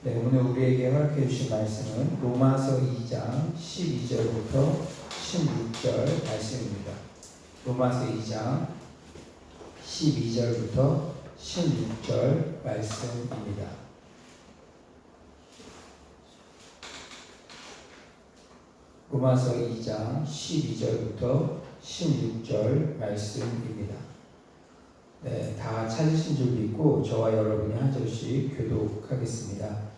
네, 오늘 우리에게 허락해 주신 말씀은 로마서 2장 12절부터 16절 말씀입니다. 로마서 2장 12절부터 16절 말씀입니다. 로마서 2장 12절부터 16절 말씀입니다. 네, 다 찾으신 줄 믿고 저와 여러분이 한 절씩 교독하겠습니다.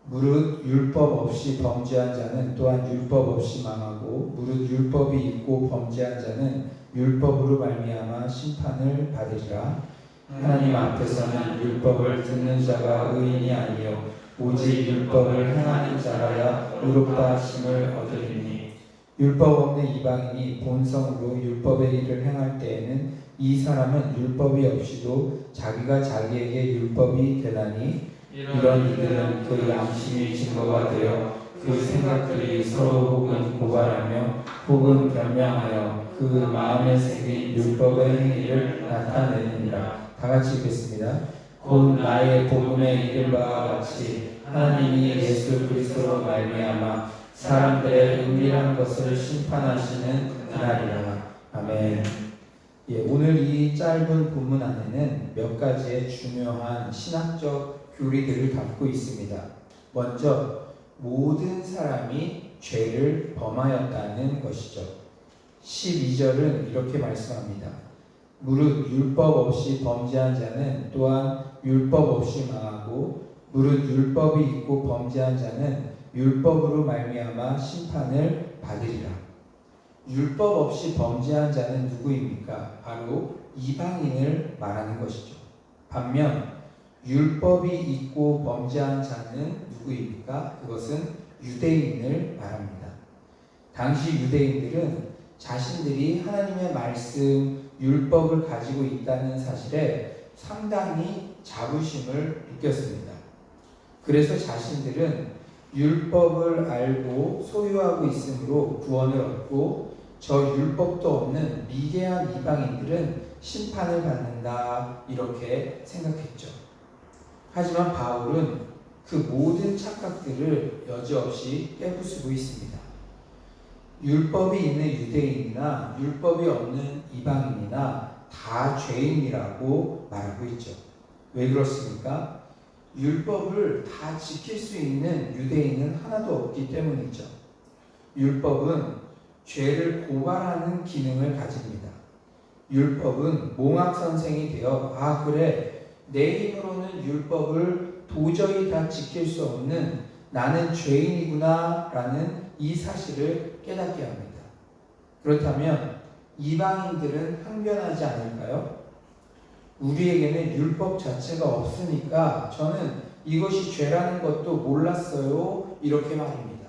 무릇 율법 없이 범죄한 자는 또한 율법 없이 망하고 무릇 율법이 있고 범죄한 자는 율법으로 말미암아 심판을 받으리라. 하나님 앞에서는 율법을 듣는 자가 의인이 아니요 오직 율법을 행하는 자라야 의롭다 하심을 얻으리니 율법 없는 이방인이 본성으로 율법의 일을 행할 때에는 이 사람은 율법이 없이도 자기가 자기에게 율법이 되나니 이런 이들은 그 양심이 증거가 되어 그 생각들이 서로 혹은 고발하며 혹은 변명하여 그 마음에 새긴 율법의 행위를 나타내느니라. 다 같이 읽겠습니다. 곧 나의 복음에 이른 바와 같이 하나님이 예수 그리스도로 말미암아 사람들의 은밀한 것을 심판하시는 그날이라. 아멘. 예, 오늘 이 짧은 본문 안에는 몇 가지의 중요한 신학적 교리들을 담고 있습니다. 먼저 모든 사람이 죄를 범하였다는 것이죠. 12절은 이렇게 말씀합니다. 무릇 율법 없이 범죄한 자는 또한 율법 없이 망하고 무릇 율법이 있고 범죄한 자는 율법으로 말미암아 심판을 받으리라. 율법 없이 범죄한 자는 누구입니까? 바로 이방인을 말하는 것이죠. 반면 율법이 있고 범죄한 자는 누구입니까? 그것은 유대인을 말합니다. 당시 유대인들은 자신들이 하나님의 말씀, 율법을 가지고 있다는 사실에 상당히 자부심을 느꼈습니다. 그래서 자신들은 율법을 알고 소유하고 있으므로 구원을 얻고 저 율법도 없는 미개한 이방인들은 심판을 받는다 이렇게 생각했죠. 하지만 바울은 그 모든 착각들을 여지없이 깨부수고 있습니다. 율법이 있는 유대인이나 율법이 없는 이방인이나 다 죄인이라고 말하고 있죠. 왜 그렇습니까? 율법을 다 지킬 수 있는 유대인은 하나도 없기 때문이죠. 율법은 죄를 고발하는 기능을 가집니다. 율법은 몽학선생이 되어 그래 내 힘으로는 율법을 도저히 다 지킬 수 없는 나는 죄인이구나 라는 이 사실을 깨닫게 합니다. 그렇다면 이방인들은 항변하지 않을까요? 우리에게는 율법 자체가 없으니까 저는 이것이 죄라는 것도 몰랐어요 이렇게 말합니다.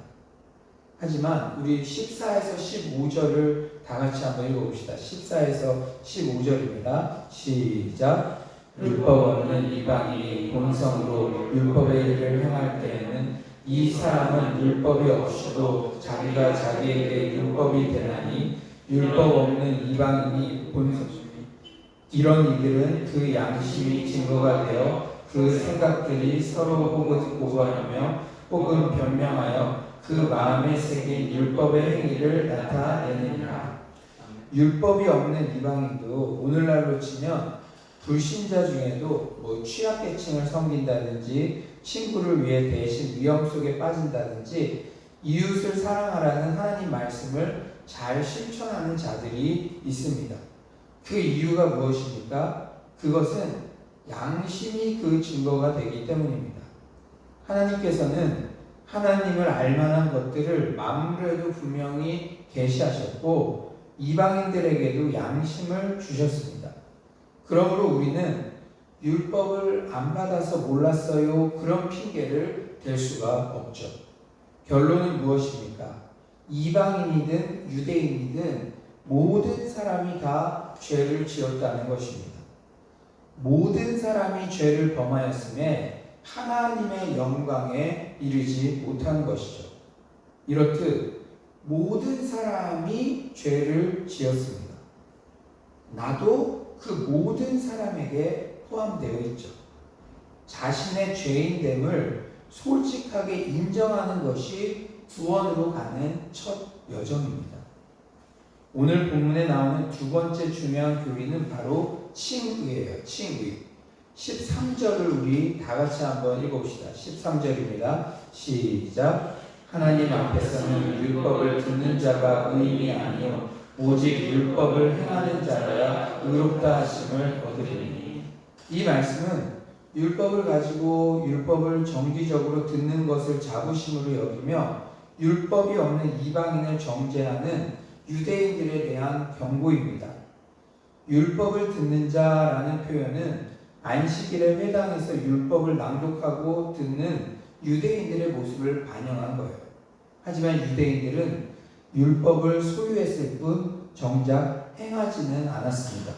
하지만 우리 14에서 15절을 다 같이 한번 읽어봅시다. 14에서 15절입니다. 시작. 율법 없는 이방인이 본성으로 율법의 일을 행할 때에는 이 사람은 율법이 없이도 자기가 자기에게 율법이 되나니 율법 없는 이방인이 본성으로 이런 이들은 그 양심이 증거가 되어 그 생각들이 서로 혹은 고발하며 혹은 변명하여 그 마음에 새긴 율법의 행위를 나타내느니라. 율법이 없는 이방인도 오늘날로 치면 불신자 중에도 취약계층을 섬긴다든지 친구를 위해 대신 위험 속에 빠진다든지 이웃을 사랑하라는 하나님 말씀을 잘 실천하는 자들이 있습니다. 그 이유가 무엇입니까? 그것은 양심이 그 증거가 되기 때문입니다. 하나님께서는 하나님을 알만한 것들을 만물에도 분명히 계시하셨고 이방인들에게도 양심을 주셨습니다. 그러므로 우리는 율법을 안 받아서 몰랐어요 그런 핑계를 댈 수가 없죠. 결론은 무엇입니까? 이방인이든 유대인이든 모든 사람이 다 죄를 지었다는 것입니다. 모든 사람이 죄를 범하였음에 하나님의 영광에 이르지 못한 것이죠. 이렇듯 모든 사람이 죄를 지었습니다. 나도 그 모든 사람에게 포함되어 있죠. 자신의 죄인됨을 솔직하게 인정하는 것이 구원으로 가는 첫 여정입니다. 오늘 본문에 나오는 두 번째 중요한 교리는 바로 칭의예요. 칭의. 13절을 우리 다 같이 한번 읽어봅시다. 13절입니다. 시작. 하나님 앞에서는 율법을 듣는 자가 의인이 아니요 오직 율법을 행하는 자라야 의롭다 하심을 얻으리니. 이 말씀은 율법을 가지고 율법을 정기적으로 듣는 것을 자부심으로 여기며 율법이 없는 이방인을 정죄하는 유대인들에 대한 경고입니다. 율법을 듣는 자라는 표현은 안식일에 회당에서 율법을 낭독하고 듣는 유대인들의 모습을 반영한 거예요. 하지만 유대인들은 율법을 소유했을 뿐 정작 행하지는 않았습니다.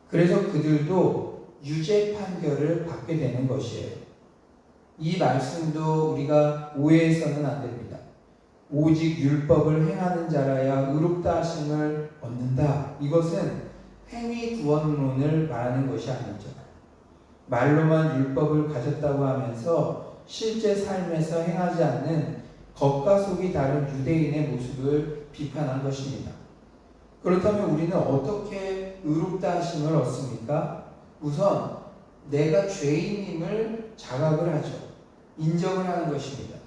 그래서 그들도 유죄 판결을 받게 되는 것이에요. 이 말씀도 우리가 오해해서는 안 됩니다. 오직 율법을 행하는 자라야 의롭다 하심을 얻는다. 이것은 행위 구원론을 말하는 것이 아니죠. 말로만 율법을 가졌다고 하면서 실제 삶에서 행하지 않는 겉과 속이 다른 유대인의 모습을 비판한 것입니다. 그렇다면 우리는 어떻게 의롭다 하심을 얻습니까? 우선 내가 죄인임을 자각을 하죠. 인정을 하는 것입니다.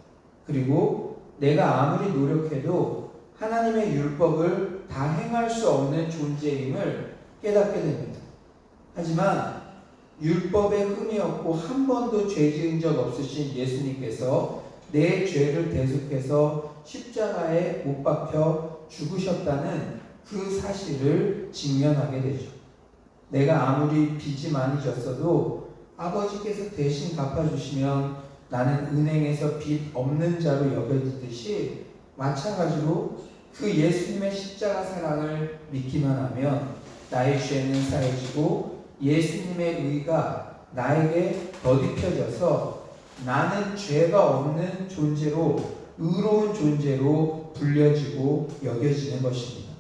그리고 내가 아무리 노력해도 하나님의 율법을 다 행할 수 없는 존재임을 깨닫게 됩니다. 하지만 율법에 흠이 없고 한 번도 죄 지은 적 없으신 예수님께서 내 죄를 대속해서 십자가에 못 박혀 죽으셨다는 그 사실을 직면하게 되죠. 내가 아무리 빚이 많이 졌어도 아버지께서 대신 갚아주시면 나는 은행에서 빚 없는 자로 여겨지듯이 마찬가지로 그 예수님의 십자가 사랑을 믿기만 하면 나의 죄는 사해지고 예수님의 의가 나에게 더딥혀져서 나는 죄가 없는 존재로 의로운 존재로 불려지고 여겨지는 것입니다.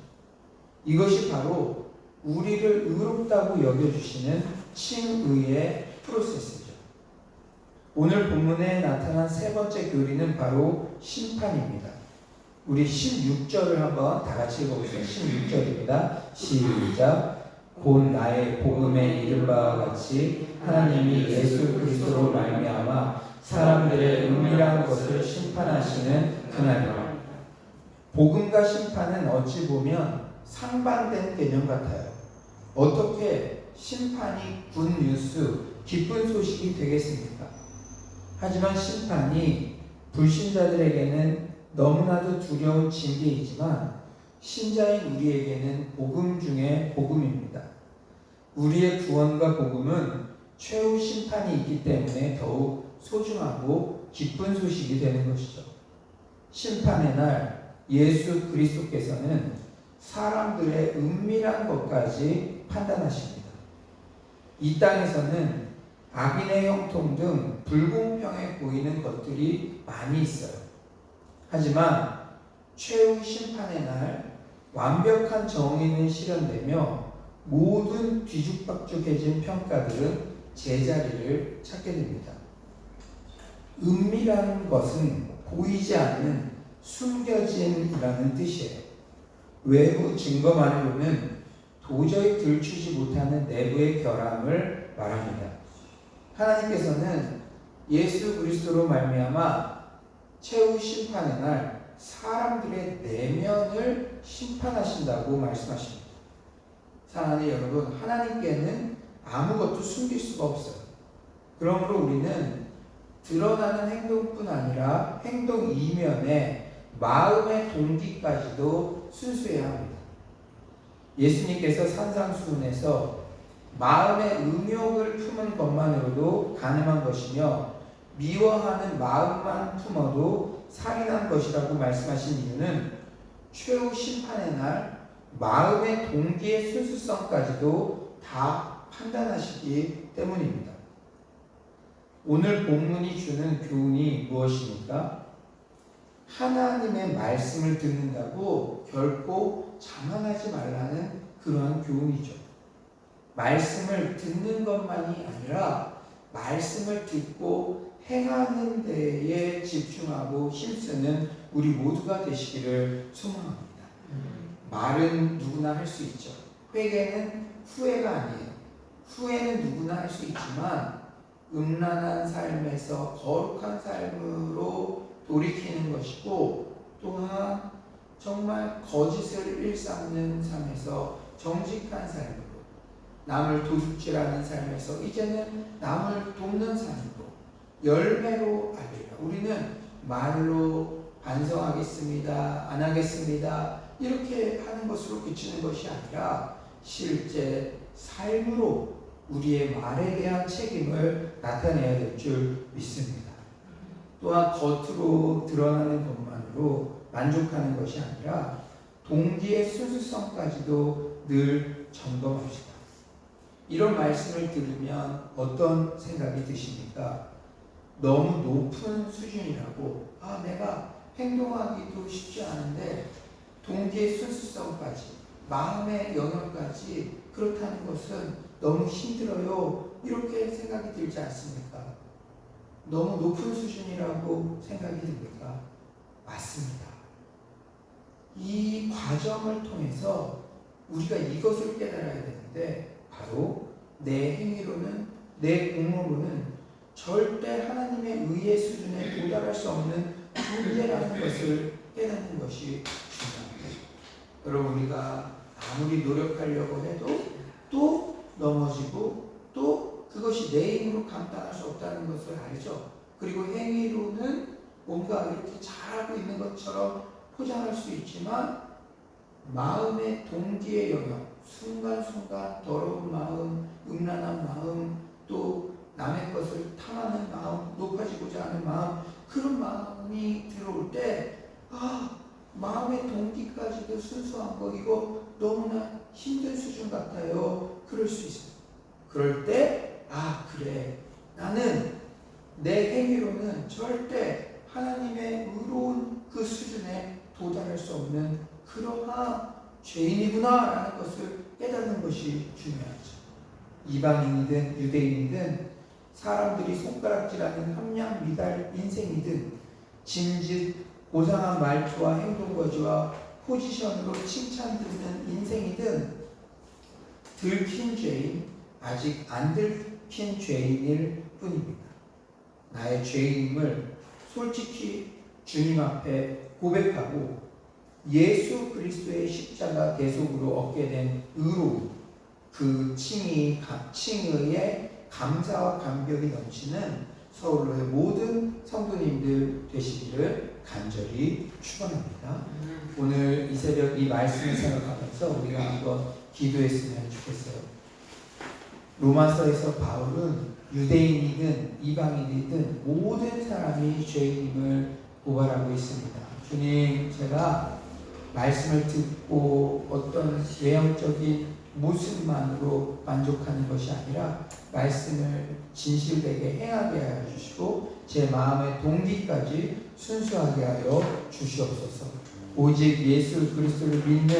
이것이 바로 우리를 의롭다고 여겨주시는 칭의의 프로세스죠. 오늘 본문에 나타난 세 번째 교리는 바로 심판입니다. 우리 16절을 한번 다 같이 읽어보세요. 16절입니다. 시작. 곧 나의 복음에 이른 바와 같이 하나님이 예수 그리스도로 말미암아 사람들의 은밀한 것을 심판하시는 그날이라. 복음과 심판은 어찌 보면 상반된 개념 같아요. 어떻게 심판이 굿뉴스, 기쁜 소식이 되겠습니까? 하지만 심판이 불신자들에게는 너무나도 두려운 징계이지만 신자인 우리에게는 복음 중에 복음입니다. 우리의 구원과 복음은 최후 심판이 있기 때문에 더욱 소중하고 기쁜 소식이 되는 것이죠. 심판의 날 예수 그리스도께서는 사람들의 은밀한 것까지 판단하십니다. 이 땅에서는 악인의 형통 등 불공평해 보이는 것들이 많이 있어요. 하지만 최후 심판의 날 완벽한 정의는 실현되며 모든 뒤죽박죽해진 평가들은 제자리를 찾게 됩니다. 은밀한 것은 보이지 않는 숨겨진이라는 뜻이에요. 외부 증거만으로는 도저히 들추지 못하는 내부의 결함을 말합니다. 하나님께서는 예수 그리스도로 말미암아 최후 심판의 날 사람들의 내면을 심판하신다고 말씀하십니다. 사랑하는 여러분, 하나님께는 아무것도 숨길 수가 없어요. 그러므로 우리는 드러나는 행동뿐 아니라 행동 이면에 마음의 동기까지도 순수해야 합니다. 예수님께서 산상수훈에서 마음의 음욕을 품은 것만으로도 가늠한 것이며 미워하는 마음만 품어도 살인한 것이라고 말씀하신 이유는 최후 심판의 날 마음의 동기의 순수성까지도 다 판단하시기 때문입니다. 오늘 본문이 주는 교훈이 무엇입니까? 하나님의 말씀을 듣는다고 결코 자만하지 말라는 그러한 교훈이죠. 말씀을 듣는 것만이 아니라 말씀을 듣고 행하는 데에 집중하고 힘쓰는 우리 모두가 되시기를 소망합니다. 말은 누구나 할 수 있죠. 회개는 후회가 아니에요. 후회는 누구나 할 수 있지만 음란한 삶에서 거룩한 삶으로 돌이키는 것이고, 또한 정말 거짓을 일삼는 삶에서 정직한 삶으로, 남을 도둑질하는 삶에서 이제는 남을 돕는 삶으로, 열매로 알리라. 우리는 말로 반성하겠습니다, 안 하겠습니다, 이렇게 하는 것으로 그치는 것이 아니라 실제 삶으로 우리의 말에 대한 책임을 나타내야 될 줄 믿습니다. 또한 겉으로 드러나는 것만으로 만족하는 것이 아니라 동기의 순수성까지도 늘 점검합시다. 이런 말씀을 들으면 어떤 생각이 드십니까? 너무 높은 수준이라고, 내가 행동하기도 쉽지 않은데 동기의 순수성까지, 마음의 영역까지 그렇다는 것은 너무 힘들어요, 이렇게 생각이 들지 않습니까? 너무 높은 수준이라고 생각이 듭니까? 맞습니다. 이 과정을 통해서 우리가 이것을 깨달아야 되는데, 바로 내 행위로는, 내 공로로는 절대 하나님의 의의 수준에 도달할 수 없는 문제라는 것을 깨닫는 것이 중요합니다. 여러분, 우리가 아무리 노력하려고 해도 또 넘어지고, 또 그것이 내 힘으로 감당할 수 없다는 것을 알죠. 그리고 행위로는 뭔가 이렇게 잘하고 있는 것처럼 포장할 수 있지만 마음의 동기의 영역, 순간순간 더러운 마음, 음란한 마음, 또 남의 것을 탐하는 마음, 높아지고자 하는 마음, 그런 마음이 들어올 때 마음의 동기까지도 순수한 거, 이거 너무나 힘든 수준 같아요. 그럴 수 있어요. 그럴 때 그래, 나는 내 행위로는 절대 하나님의 의로운 그 수준에 도달할 수 없는 그러한 죄인이구나 라는 것을 깨닫는 것이 중요하죠. 이방인이든 유대인이든 사람들이 손가락질하는 함량 미달 인생이든 짐짓 고상한 말투와 행동거지와 포지션으로 칭찬 듣는 인생이든 들킨 죄인, 아직 안 들킨 죄인일 뿐입니다. 나의 죄인임을 솔직히 주님 앞에 고백하고 예수 그리스도의 십자가 대속으로 얻게 된 의로, 그 칭의에 감사와 감격이 넘치는 서울로의 모든 성도님들 되시기를 간절히 축원합니다. 오늘 이 새벽 이 말씀을 생각하면서 우리가 한번 기도했으면 좋겠어요. 로마서에서 바울은 유대인이든 이방인이든 모든 사람이 죄인임을 고발하고 있습니다. 주님, 제가 말씀을 듣고 어떤 외형적인 모습만으로 만족하는 것이 아니라 말씀을 진실되게 행하게 하여 주시고 제 마음의 동기까지 순수하게 하여 주시옵소서. 오직 예수 그리스도를 믿는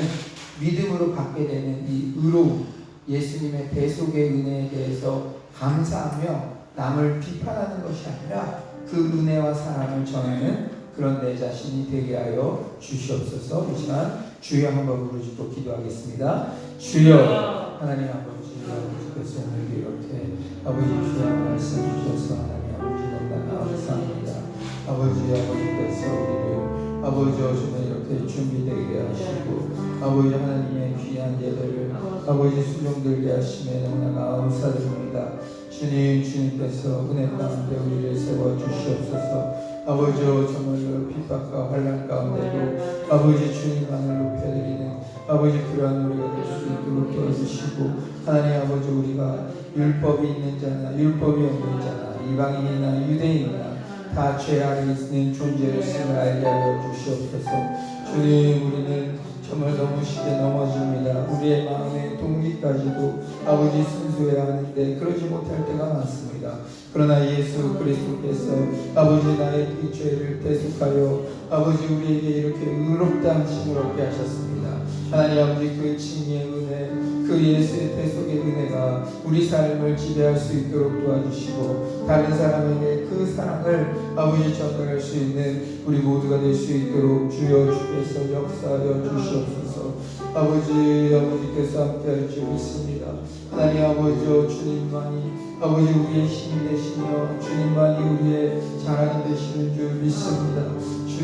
믿음으로 받게 되는 이 의로움, 예수님의 대속의 은혜에 대해서 감사하며 남을 비판하는 것이 아니라 그 은혜와 사랑을 전하는 그런 내 자신이 되게 하여 주시옵소서. 이 시간 주여 한번 부르짖고 기도하겠습니다. 주여, 하나님 아버지, 아버지께서 오늘 이렇게 아버지 주여 말씀 주셔서 하나님 아버지 너무나 감사합니다. 아버지께서 우리를 아버지 정말 이렇게 준비되게 하시고 아버지 하나님의 귀한 예배를 아버지 수종들게 하심에 너무나 감사드립니다. 주님께서 은혜 가운데 우리를 세워주시옵소서. 아버지 정말로 핍박과 환난 가운데도 아버지 주님만을 높여드리는 아버지 그러한 우리가 될 수 있도록 도와주시고, 하나님 아버지 우리가 율법이 있는 자나 율법이 없는 자나 이방인이나 유대인이나 다 죄 아래 있는 존재였음을 알게 하여 주시옵소서. 주님, 우리는 정말 너무 쉽게 넘어집니다. 우리의 마음의 동기까지도 아버지 순수해야 하는데 그러지 못할 때가 많습니다. 그러나 예수 그리스도께서 아버지 나의 이 죄를 대속하여 아버지 우리에게 이렇게 의롭다 하심을 얻게 하셨습니다. 하나님 아버지 그 칭의의 은혜, 그 예수의 대속의 은혜가 우리 삶을 지배할 수 있도록 도와주시고 다른 사람에게 그 사랑을 아버지 전달할 수 있는 우리 모두가 될 수 있도록 주여 주께서 역사하여 주시옵소서. 아버지께서 함께할 줄 믿습니다. 하나님 아버지 주님만이 아버지 우리의 힘이 되시며 주님만이 우리의 자랑이 되시는 줄 믿습니다.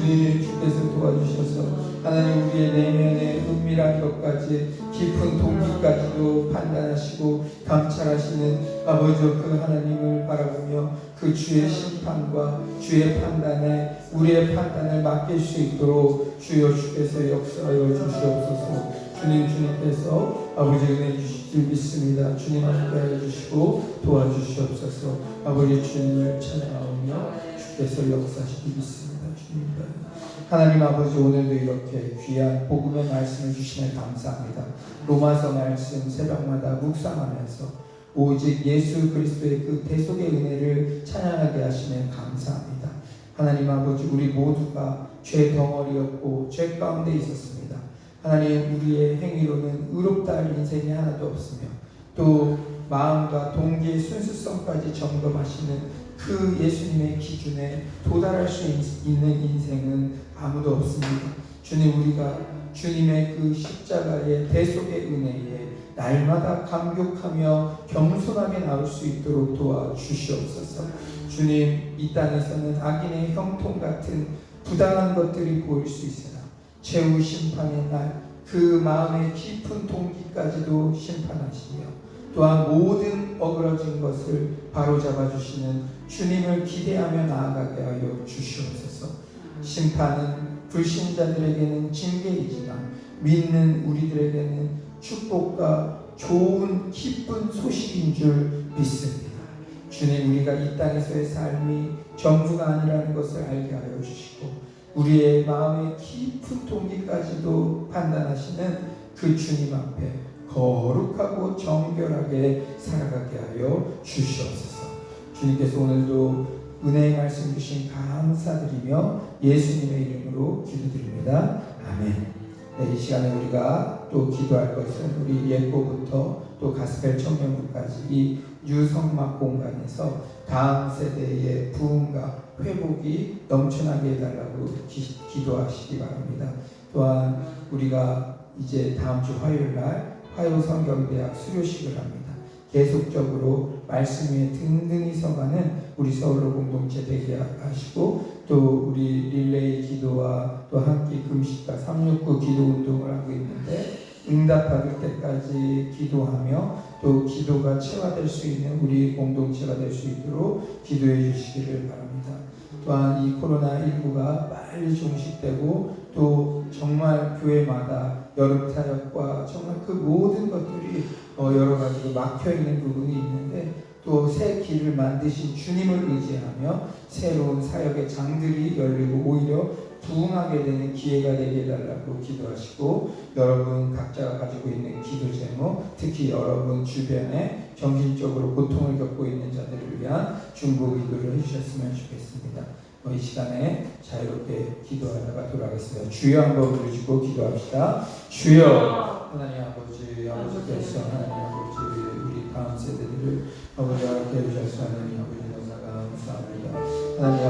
주께서 도와주셔서 하나님 우리의 내면의 은밀한 것까지 깊은 동기까지도 판단하시고 감찰하시는 아버지 그 하나님을 바라보며 그 주의 심판과 주의 판단에 우리의 판단을 맡길 수 있도록 주께서 역사하여 주시옵소서. 주님께서 아버지 은혜 주실 줄 믿습니다. 주님 함께하여 주시고 도와주시옵소서. 아버지 주님을 찬양하며 주께서 역사하시기 믿습니다. 주님입니다. 하나님 아버지 오늘도 이렇게 귀한 복음의 말씀을 주시면 감사합니다. 로마서 말씀 새벽마다 묵상하면서 오직 예수 그리스도의 그 대속의 은혜를 찬양하게 하시면 감사합니다. 하나님 아버지 우리 모두가 죄 덩어리였고 죄 가운데 있었습니다. 하나님 우리의 행위로는 의롭다 할 인생이 하나도 없으며 또 마음과 동기의 순수성까지 점검하시는 그 예수님의 기준에 도달할 수 있는 인생은 아무도 없습니다. 주님 우리가 주님의 그 십자가의 대속의 은혜에 날마다 감격하며 겸손하게 나올 수 있도록 도와주시옵소서. 주님 이 땅에서는 악인의 형통 같은 부당한 것들이 보일 수 있으나 최후 심판의 날 그 마음의 깊은 동기까지도 심판하시며 또한 모든 어그러진 것을 바로잡아 주시는 주님을 기대하며 나아가게 하여 주시옵소서. 심판은 불신자들에게는 징계이지만 믿는 우리들에게는 축복과 좋은 기쁜 소식인 줄 믿습니다. 주님 우리가 이 땅에서의 삶이 전부가 아니라는 것을 알게 하여 주시고 우리의 마음의 깊은 동기까지도 판단하시는 그 주님 앞에 거룩하고 정결하게 살아가게 하여 주시옵소서. 주님께서 오늘도 은혜의 말씀 주신 감사드리며 예수님의 이름으로 기도드립니다. 아멘. 네, 이 시간에 우리가 또 기도할 것은 우리 예고부터 또 가스펠 청년부까지 이 유성막 공간에서 다음 세대의 부흥과 회복이 넘쳐나게 해달라고 기도하시기 바랍니다. 또한 우리가 이제 다음 주 화요일날 화요성경대학 수료식을 합니다. 계속적으로 말씀 위에 든든히 서가는 우리 서울로 공동체 되게 하시고 또 우리 릴레이 기도와 또 함께 금식과 369 기도 운동을 하고 있는데 응답받을 때까지 기도하며 또 기도가 체화될 수 있는 우리 공동체가 될 수 있도록 기도해 주시기를 바랍니다. 또한 이 코로나19가 빨리 종식되고 또 정말 교회마다 여름 사역과 정말 그 모든 것들이 여러 가지로 막혀 있는 부분이 있는데 또 새 길을 만드신 주님을 의지하며 새로운 사역의 장들이 열리고 오히려 부흥하게 되는 기회가 되게 해달라고 기도하시고 여러분 각자가 가지고 있는 기도 제목 특히 여러분 주변에 정신적으로 고통을 겪고 있는 자들을 위한 중보 기도를 해주셨으면 좋겠습니다. 이 시간에 자유롭게 기도하다가 돌아가겠습니다. 주여 한번 부르시고 기도합시다. 주여 하나님 아버지께서 하나님 아버지 우리 다음 세대들을 아버지 알게 해주셔서 하나님 아버지 너무나 감사합니다. 하나님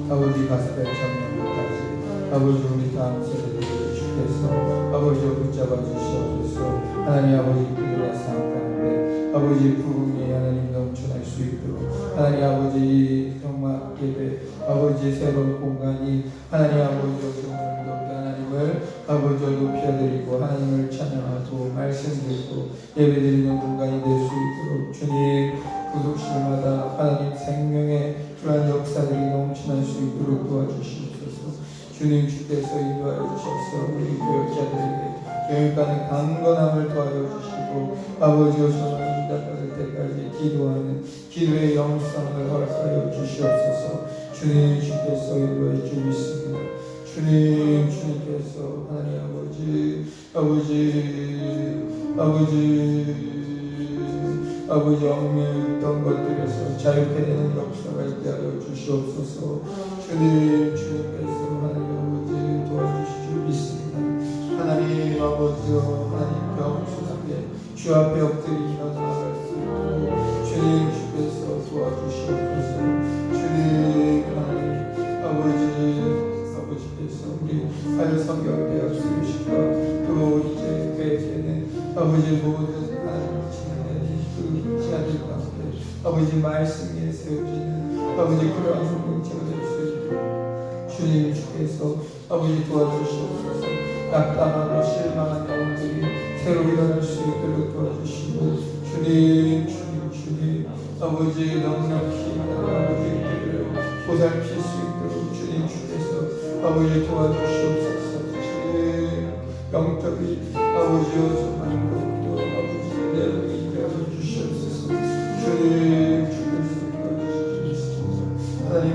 아버지 가스펠 청년부까지 아버지 우리 다음 세대들을 주께서 아버지 붙잡아 주시옵소서. 하나님 아버지 그들의 삶 가운데 아버지 부흥이 하나님 넘쳐날 수 있도록 하나님 아버지 정말 예배 아버지 새로운 공간이 하나님 아버지 오늘도 하나님을 아버지 높여드리고 하나님을 찬양하고 말씀 듣고 예배드리는 공간이 될 수 있도록 주님 구속실마다 하나님 생명의 그러한 역사들이 넘쳐날 수 있도록 도와주시옵소서. 주님 주께서 인도하여 주셔서 우리 교역자들에게 교육가는 강건함을 더하여 주시고 아버지와 전하는 응답받을 때까지 기도하는 기도의 영성을 허락하여 주시옵소서. 주님 주께서 인도해 주 믿습니다. 주님께서 하나님 아버지 얽매였던 것들에서 자유케 되는 역사가 있게 하여 주시옵소서. 주님께서 하나님 아버지 도와주실 줄 믿습니다. 하나님 아버지여 하나님 주 앞에 엎드리며 나아갈 수 있도록 주님 주께서 도와주시옵소서. 주님 하나님 아버지께서 우리 한성경 대학 수시과 또 이제 교회에는 아버지 모든 하나님 그 시간들 가운데 아버지 말씀 위에 세워지는 아버지 그러한 공동체가 될 수 있도록 주님 주께서 아버지 도와주시옵소서. 낙담하고 실망한 영혼들이 새로 일어날 수 있도록 도와주시고 주님 아버지 넉넉히 아버지들을 보살필 수 있도록 주님 주께서 아버지 도와주시옵소서. 주님 영적인 아버지여 정말 또 아버지 내용이 되어주시옵소서. 주님 주께서 도와주시옵소서. 하나님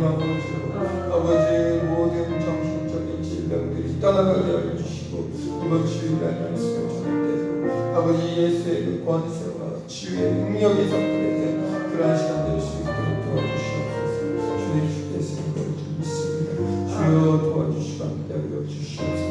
아버지 모든 정신적인 질병들이 떠나가게 하여 주시고 이번 주일날 말씀을 전할 때 아버지 예수의 그 권세와 치유의 능력이 선포되는 그러한 시간 될 수 있도록 도와주시옵소서. 주님 주께서 이걸 좀 믿습니다. 주여 도와주시고 함께 하여 주시옵소서.